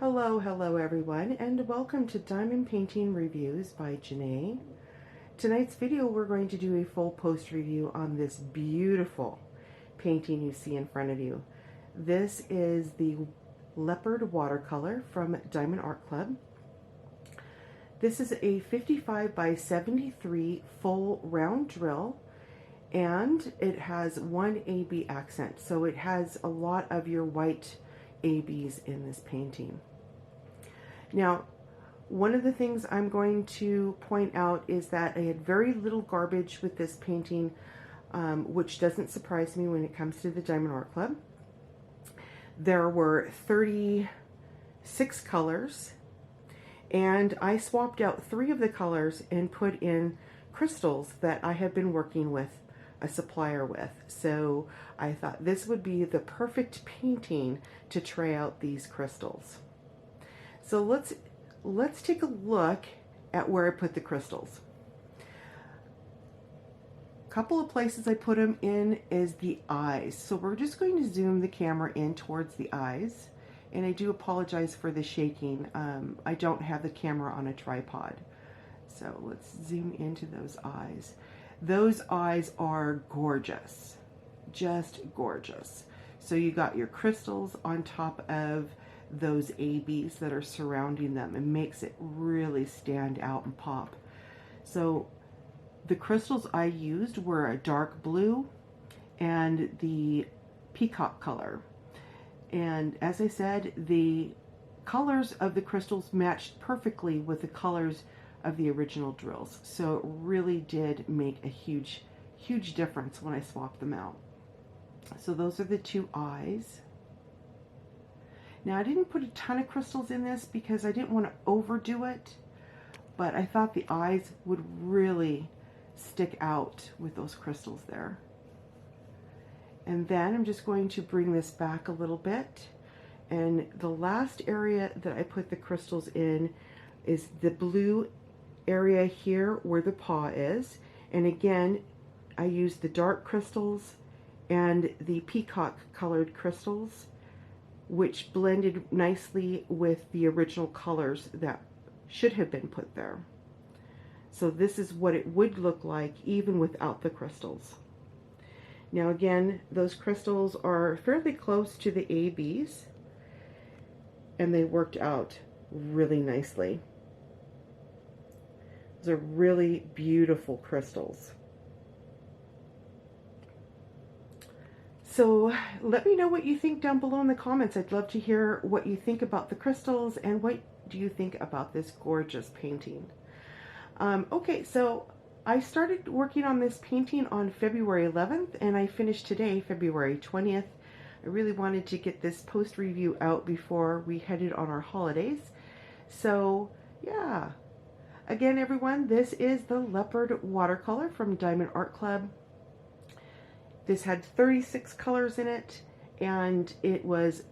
Hello everyone, and welcome to Diamond Painting Reviews by Jene. Tonight's video we're going to do a full post review on this beautiful painting you see in front of you. This is the Leopard watercolor from Diamond Art Club. This is a 55 by 73 full round drill, and it has one AB accent, so it has a lot of your white ABs in this painting. Now, one of the things I'm going to point out is that I had very little garbage with this painting, which doesn't surprise me when it comes to the Diamond Art Club. There were 36 colors, and I swapped out 3 of the colors and put in crystals that I have been working with a supplier with. So I thought this would be the perfect painting to try out these crystals. So let's take a look at where I put the crystals. A couple of places I put them in is the eyes. So we're just going to zoom the camera in towards the eyes. And I do apologize for the shaking. I don't have the camera on a tripod. So let's zoom into those eyes. Those eyes are gorgeous, just gorgeous. So you got your crystals on top of those ABs that are surrounding them. It makes it really stand out and pop. So the crystals I used were a dark blue and the peacock color. And as I said, the colors of the crystals matched perfectly with the colors of the original drills. So it really did make a huge difference when I swapped them out. So those are the 2 eyes. Now I didn't put a ton of crystals in this because I didn't want to overdo it, but I thought the eyes would really stick out with those crystals there. And then I'm just going to bring this back a little bit, and the last area that I put the crystals in is the blue area here where the paw is. And again, I used the dark crystals and the peacock colored crystals, which blended nicely with the original colors that should have been put there. So this is what it would look like even without the crystals. Now again, those crystals are fairly close to the ABs, and they worked out really nicely. Those are really beautiful crystals. So let me know what you think down below in the comments. I'd love to hear what you think about the crystals and what do you think about this gorgeous painting. Okay, so I started working on this painting on February 11th and I finished today, February 20th. I really wanted to get this post review out before we headed on our holidays. So yeah, again everyone, this is the Leopard watercolor from Diamond Art Club. This had 36 colors in it, and it was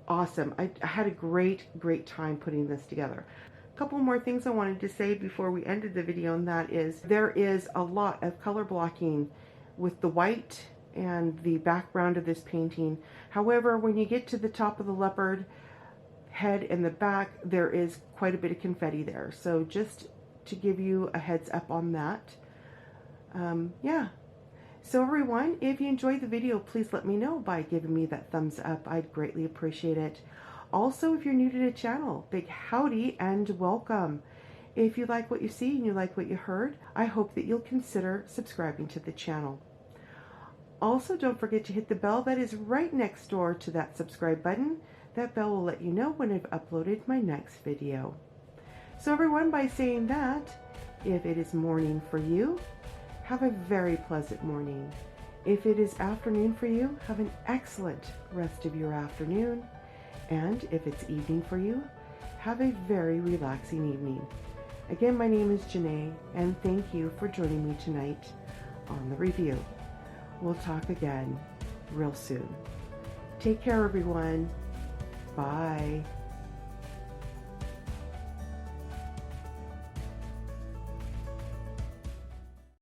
awesome. I had a great time putting this together. A couple more things I wanted to say before we ended the video, and that is there is a lot of color blocking with the white and the background of this painting. However, when you get to the top of the leopard head and the back, there is quite a bit of confetti there. So just to give you a heads up on that. Yeah. So everyone, if you enjoyed the video, please let me know by giving me that thumbs up. I'd greatly appreciate it. Also, if you're new to the channel, big howdy and welcome. If you like what you see and you like what you heard, I hope that you'll consider subscribing to the channel. Also, don't forget to hit the bell that is right next door to that subscribe button. That bell will let you know when I've uploaded my next video. So everyone, by saying that, if it is morning for you, have a very pleasant morning. If it is afternoon for you, have an excellent rest of your afternoon. And if it's evening for you, have a very relaxing evening. Again, my name is Jene, and thank you for joining me tonight on the review. We'll talk again real soon. Take care, everyone. Bye.